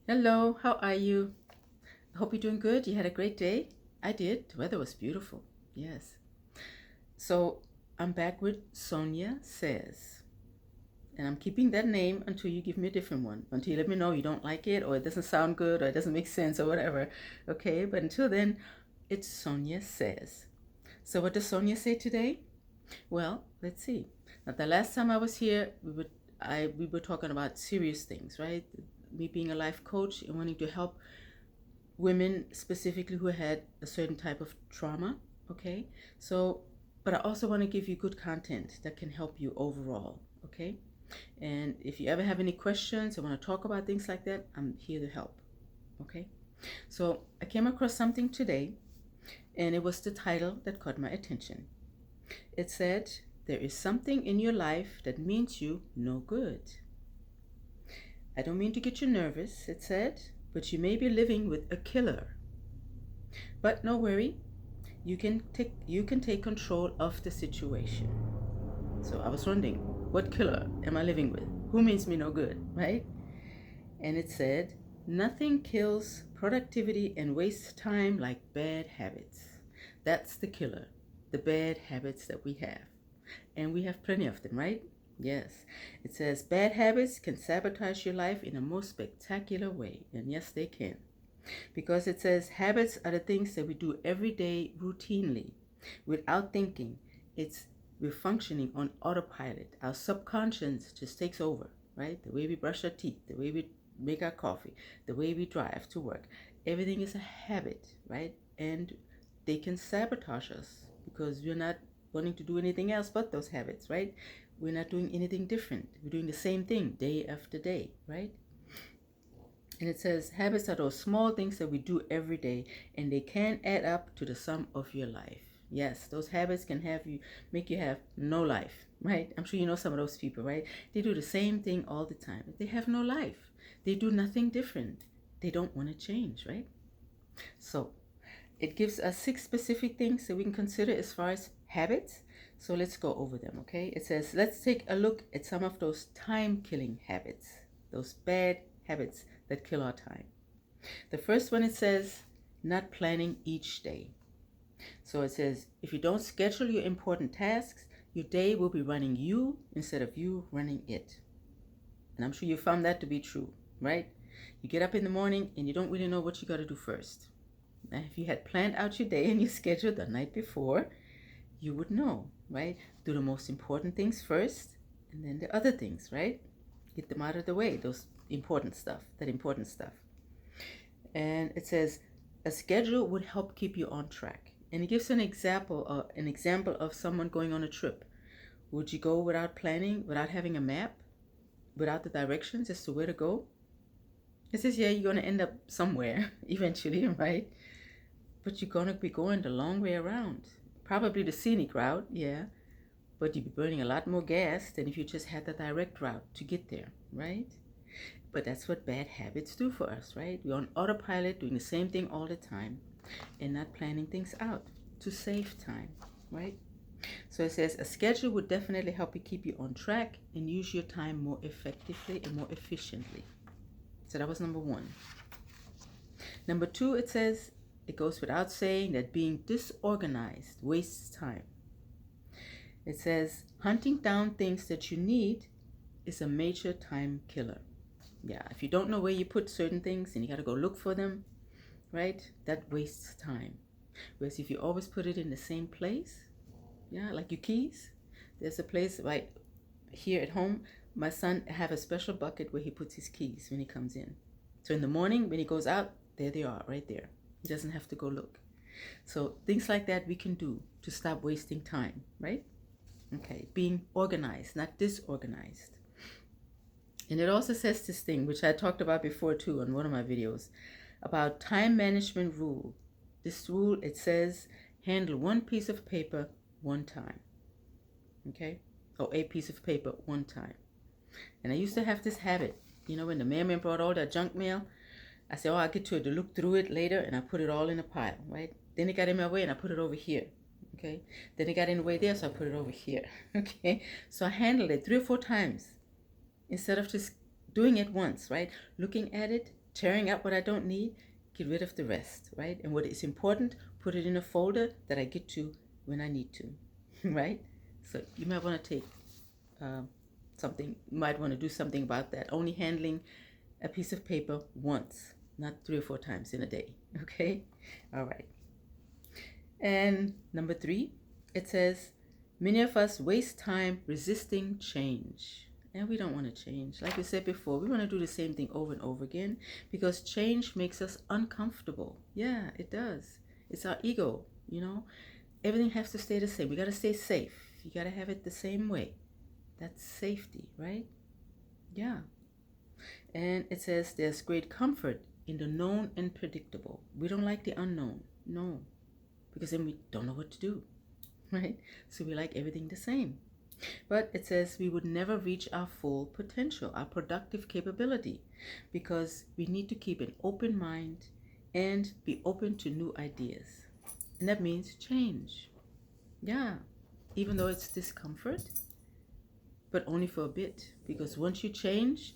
Hello, how are you? I hope you're doing good. You had a great day. I did. The weather was beautiful. Yes. So I'm back with Sonia Says. And I'm keeping that name until you give me a different one. Until you let me know you don't like it or it doesn't sound good or it doesn't make sense or whatever. Okay? But until then, it's Sonia Says. So what does Sonia say today? Well, let's see. Now the last time I was here, we were talking about serious things, right? Me being a life coach and wanting to help women specifically who had a certain type of trauma. Okay, so but I also want to give you good content that can help you overall. Okay, and if you ever have any questions or want to talk about things like that, I'm here to help. Okay, so I came across something today, and it was the title that caught my attention. It said, "There is something in your life that means you no good." I don't mean to get you nervous, it said, but you may be living with a killer. But no worry, you can take control of the situation. So I was wondering, what killer am I living with? Who means me no good, right? And it said, nothing kills productivity and wastes time like bad habits. That's the killer, the bad habits that we have. And we have plenty of them, right? Yes. It says bad habits can sabotage your life in a most spectacular way. And yes, they can. Because it says habits are the things that we do every day routinely without thinking. We're functioning on autopilot. Our subconscious just takes over, right? The way we brush our teeth, the way we make our coffee, the way we drive to work. Everything is a habit, right? And they can sabotage us because we're not wanting to do anything else but those habits, right? We're not doing anything different. We're doing the same thing day after day, right? And it says habits are those small things that we do every day, and they can add up to the sum of your life. Yes, those habits can make you have no life, right? I'm sure you know some of those people, right? They do the same thing all the time. They have no life. They do nothing different. They don't want to change, right? So it gives us 6 specific things that we can consider as far as habits. So let's go over them, okay? It says, let's take a look at some of those time-killing habits, those bad habits that kill our time. The first one, it says, not planning each day. So it says, if you don't schedule your important tasks, your day will be running you instead of you running it. And I'm sure you found that to be true, right? You get up in the morning and you don't really know what you got to do first. Now, if you had planned out your day and you scheduled the night before, you would know, right? Do the most important things first and then the other things, right? Get them out of the way, that important stuff. And it says a schedule would help keep you on track. And it gives an example of someone going on a trip. Would you go without planning, without having a map, without the directions as to where to go? It says, yeah, you're going to end up somewhere eventually, right? But you're going to be going the long way around. Probably the scenic route, yeah, but you'd be burning a lot more gas than if you just had the direct route to get there, right? But that's what bad habits do for us, right? We're on autopilot, doing the same thing all the time and not planning things out to save time, right? So it says a schedule would definitely help you keep you on track and use your time more effectively and more efficiently. So that was number 1. Number 2, it says, it goes without saying that being disorganized wastes time. It says hunting down things that you need is a major time killer. Yeah, if you don't know where you put certain things and you got to go look for them, right? That wastes time. Whereas if you always put it in the same place, yeah, like your keys, there's a place right here at home. My son have a special bucket where he puts his keys when he comes in. So in the morning when he goes out, there they are, right there. He doesn't have to go look. So things like that we can do to stop wasting time, right? Okay, being organized, not disorganized. And it also says this thing, which I talked about before too on one of my videos, about time management rule. This rule, it says, handle one piece of paper one time. Okay? Or a piece of paper one time. And I used to have this habit, when the mailman brought all that junk mail, I said, I'll get to look through it later, and I put it all in a pile, right? Then it got in my way, and I put it over here. Okay? Then it got in the way there, so I put it over here. Okay? So I handled it 3 or 4 times instead of just doing it once, right? Looking at it, tearing out what I don't need, get rid of the rest, right? And what is important, put it in a folder that I get to when I need to, right? So you might want to take something, you might want to do something about that. Only handling a piece of paper once, not 3 or 4 times in a day, okay? All right. And number 3, it says, many of us waste time resisting change. And we don't want to change. Like we said before, we want to do the same thing over and over again because change makes us uncomfortable. Yeah, it does. It's our ego, you know. Everything has to stay the same. We got to stay safe. You got to have it the same way. That's safety, right? Yeah. And it says there's great comfort in the known and predictable. We don't like the unknown. No. Because then we don't know what to do, right? So we like everything the same. But it says we would never reach our full potential, our productive capability, because we need to keep an open mind and be open to new ideas. And that means change. Yeah, even though it's discomfort, but only for a bit, because once you change,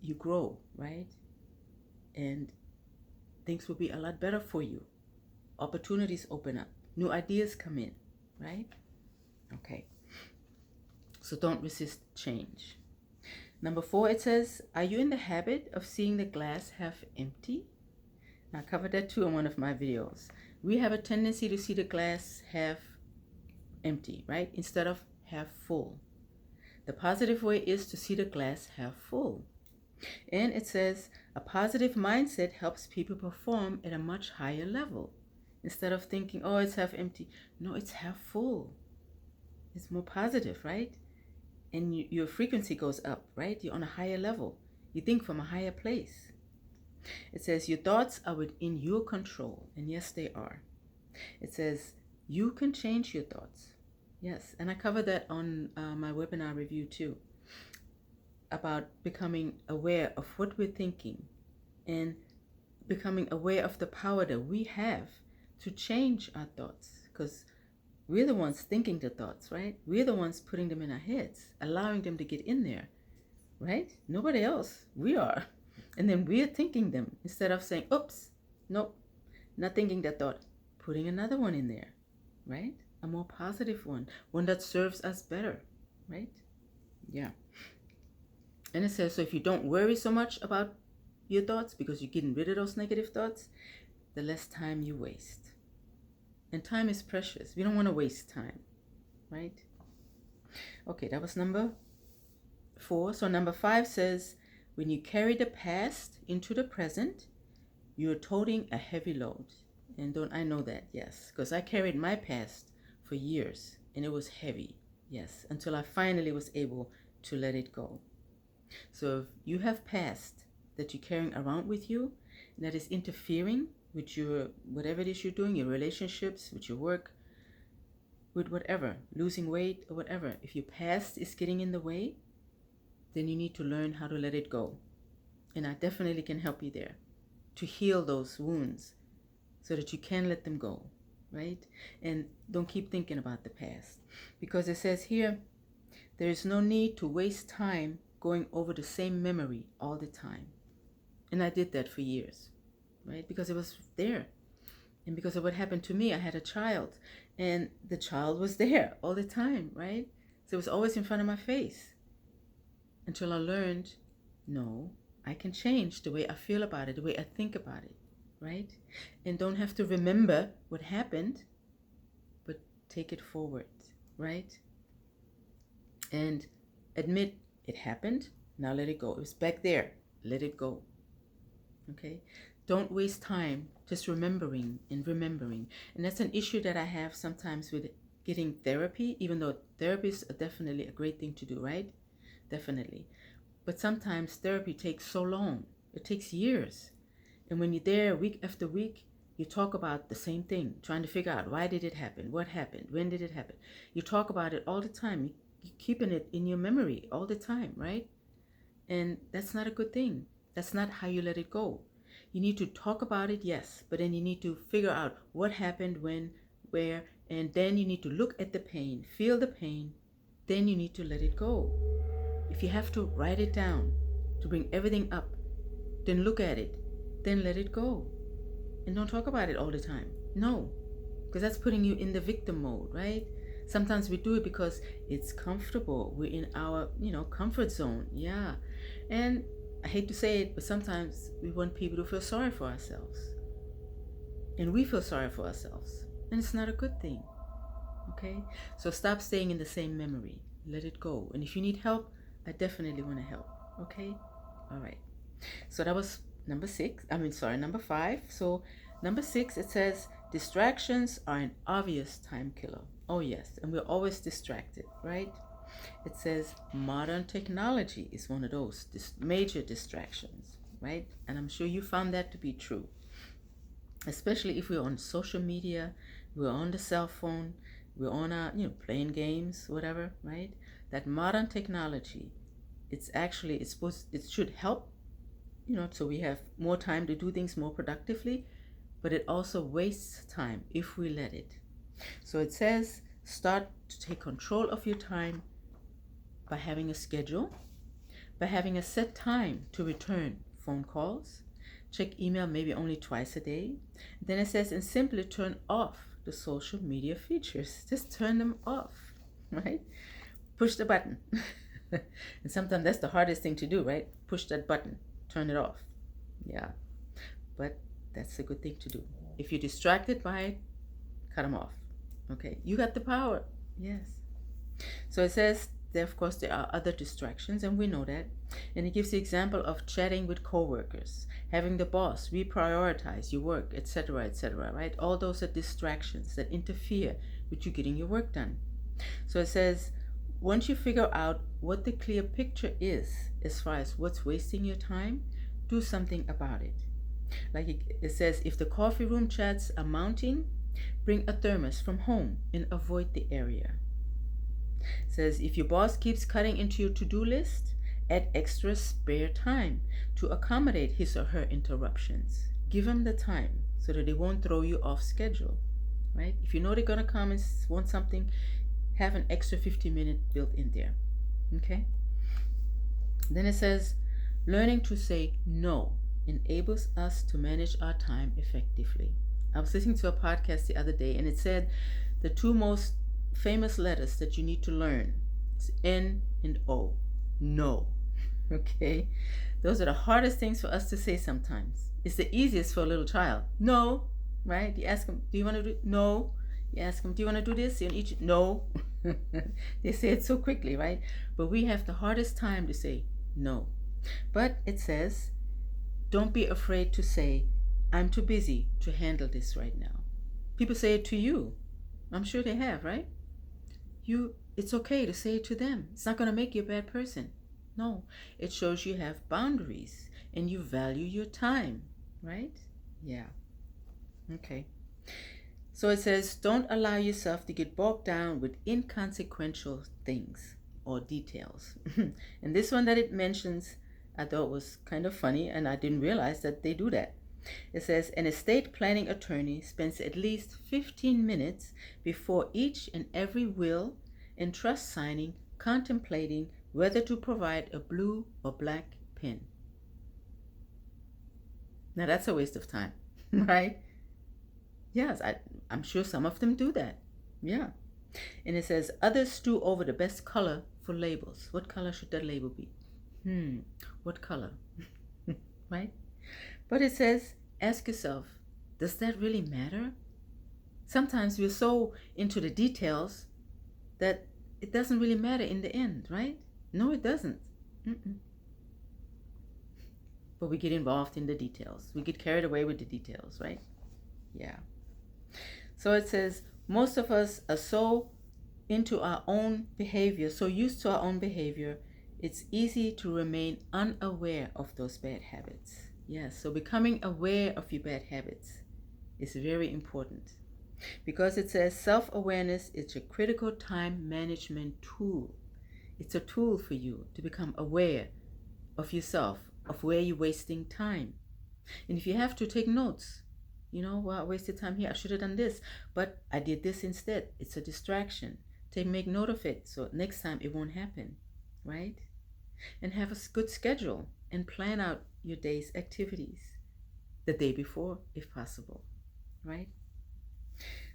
you grow, right? And things will be a lot better for you. Opportunities open up, new ideas come in, right? Okay. So don't resist change. Number 4, it says, are you in the habit of seeing the glass half empty? I covered that too in one of my videos. We have a tendency to see the glass half empty, right? Instead of half full. The positive way is to see the glass half full. And it says, a positive mindset helps people perform at a much higher level. Instead of thinking, oh, it's half empty. No, it's half full. It's more positive, right? And your frequency goes up, right? You're on a higher level. You think from a higher place. It says your thoughts are within your control. And yes, they are. It says you can change your thoughts. Yes, and I covered that on my webinar review too, about becoming aware of what we're thinking and becoming aware of the power that we have to change our thoughts, because we're the ones thinking the thoughts, right? We're the ones putting them in our heads, allowing them to get in there, right? Nobody else. We are. And then we're thinking them instead of saying, oops, nope, not thinking that thought, putting another one in there, right? A more positive one that serves us better, right? Yeah. And it says, so if you don't worry so much about your thoughts because you're getting rid of those negative thoughts, the less time you waste. And time is precious. We don't want to waste time, right? Okay, that was number 4. So number 5 says, when you carry the past into the present, you're toting a heavy load. And don't I know that? Yes, because I carried my past for years and it was heavy. Yes, until I finally was able to let it go. So if you have past that you're carrying around with you that is interfering with your, whatever it is you're doing, your relationships, with your work, with whatever, losing weight or whatever, if your past is getting in the way, then you need to learn how to let it go. And I definitely can help you there to heal those wounds so that you can let them go, right? And don't keep thinking about the past, because it says here, there is no need to waste time going over the same memory all the time. And I did that for years, right? Because it was there. And because of what happened to me, I had a child, and the child was there all the time, right? So it was always in front of my face until I learned, no, I can change the way I feel about it, the way I think about it, right? And don't have to remember what happened, but take it forward, right? And admit it happened, now let it go. It was back there, let it go, okay? Don't waste time just remembering. And that's an issue that I have sometimes with getting therapy, even though therapy is definitely a great thing to do, right? Definitely. But sometimes therapy takes so long. It takes years. And when you're there week after week, you talk about the same thing, trying to figure out, why did it happen? What happened? When did it happen? You talk about it all the time. You're keeping it in your memory all the time, right? And that's not a good thing. That's not how you let it go. You need to talk about it, yes, but then you need to figure out what happened, when, where, and then you need to look at the pain, feel the pain, then you need to let it go. If you have to, write it down to bring everything up then look at it, then let it go. And don't talk about it all the time. No, because that's putting you in the victim mode, right? Sometimes we do it because it's comfortable. We're in our, comfort zone. Yeah. And I hate to say it, but sometimes we want people to feel sorry for ourselves. And we feel sorry for ourselves. And it's not a good thing. Okay? So stop staying in the same memory. Let it go. And if you need help, I definitely want to help. Okay? All right. So that was number 5. So number 6, it says distractions are an obvious time killer. Oh yes, and we're always distracted, right? It says modern technology is one of those major distractions, right? And I'm sure you found that to be true, especially if we're on social media, we're on the cell phone, we're on our, playing games, whatever, right? That modern technology, it should help, so we have more time to do things more productively, but it also wastes time if we let it. So it says start to take control of your time by having a schedule, by having a set time to return phone calls, check email maybe only twice a day. Then it says, and simply turn off the social media features. Just turn them off, right? Push the button. And sometimes that's the hardest thing to do, right? Push that button, turn it off. Yeah, but that's a good thing to do. If you're distracted by it, cut them off. Okay, you got the power. Yes. So it says, of course, there are other distractions, and we know that. And it gives the example of chatting with coworkers, having the boss reprioritize your work, etc., etc., right? All those are distractions that interfere with you getting your work done. So it says, once you figure out what the clear picture is as far as what's wasting your time, do something about it. Like it says, if the coffee room chats are mounting, bring a thermos from home and avoid the area. It says, if your boss keeps cutting into your to-do list, add extra spare time to accommodate his or her interruptions. Give them the time so that they won't throw you off schedule, right? If you know they're going to come and want something, have an extra 15-minute built in there, okay? Then it says, learning to say no enables us to manage our time effectively. I was listening to a podcast the other day, and it said the two most famous letters that you need to learn is N and O. No. Okay? Those are the hardest things for us to say sometimes. It's the easiest for a little child. No. Right? You ask them, do you want to do it? No. You ask them, do you want to do this? And each, no. They say it so quickly, right? But we have the hardest time to say no. But it says, don't be afraid to say, I'm too busy to handle this right now. People say it to you. I'm sure they have, right? It's okay to say it to them. It's not going to make you a bad person. No, it shows you have boundaries and you value your time, right? Yeah. Okay. So it says, don't allow yourself to get bogged down with inconsequential things or details. And this one that it mentions, I thought was kind of funny, and I didn't realize that they do that. It says, an estate planning attorney spends at least 15 minutes before each and every will and trust signing contemplating whether to provide a blue or black pen. Now that's a waste of time, right? Yes, I'm sure some of them do that. Yeah. And it says, others stew over the best color for labels. What color should that label be? What color? Right? But it says, ask yourself, does that really matter? Sometimes we're so into the details that it doesn't really matter in the end, right? No, it doesn't. But we get involved in the details. We get carried away with the details, right? Yeah. So it says, most of us are so into our own behavior, so used to our own behavior, it's easy to remain unaware of those bad habits. Yes, so becoming aware of your bad habits is very important, because it says self-awareness is a critical time management tool. It's a tool for you to become aware of yourself, of where you're wasting time. And if you have to, take notes. Well, I wasted time here. I should have done this, but I did this instead. It's a distraction. Make note of it so next time it won't happen, right? And have a good schedule. and plan out your day's activities the day before if possible, right?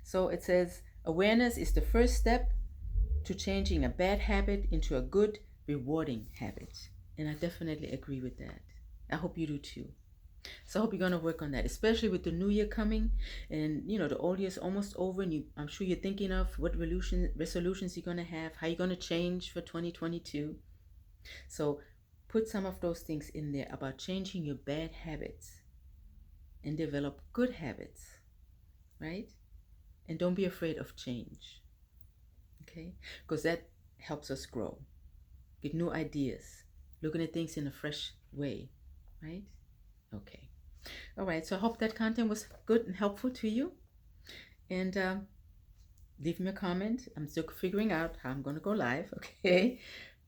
So it says awareness is the first step to changing a bad habit into a good, rewarding habit. And I definitely agree with that. I hope you do too. So I hope you're going to work on that, especially with the new year coming. And, the old year is almost over. And I'm sure you're thinking of what resolutions you're going to have, how you're going to change for 2022. So put some of those things in there about changing your bad habits and develop good habits, right? And don't be afraid of change, okay? Because that helps us grow, get new ideas, looking at things in a fresh way, right? Okay. All right. So I hope that content was good and helpful to you. And leave me a comment. I'm still figuring out how I'm going to go live, okay?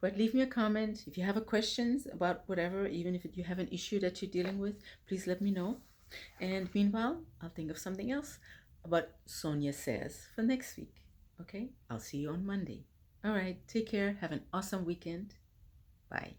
But leave me a comment. If you have questions about whatever, even if you have an issue that you're dealing with, please let me know. And meanwhile, I'll think of something else about Sonia Says for next week, okay? I'll see you on Monday. All right. Take care. Have an awesome weekend. Bye.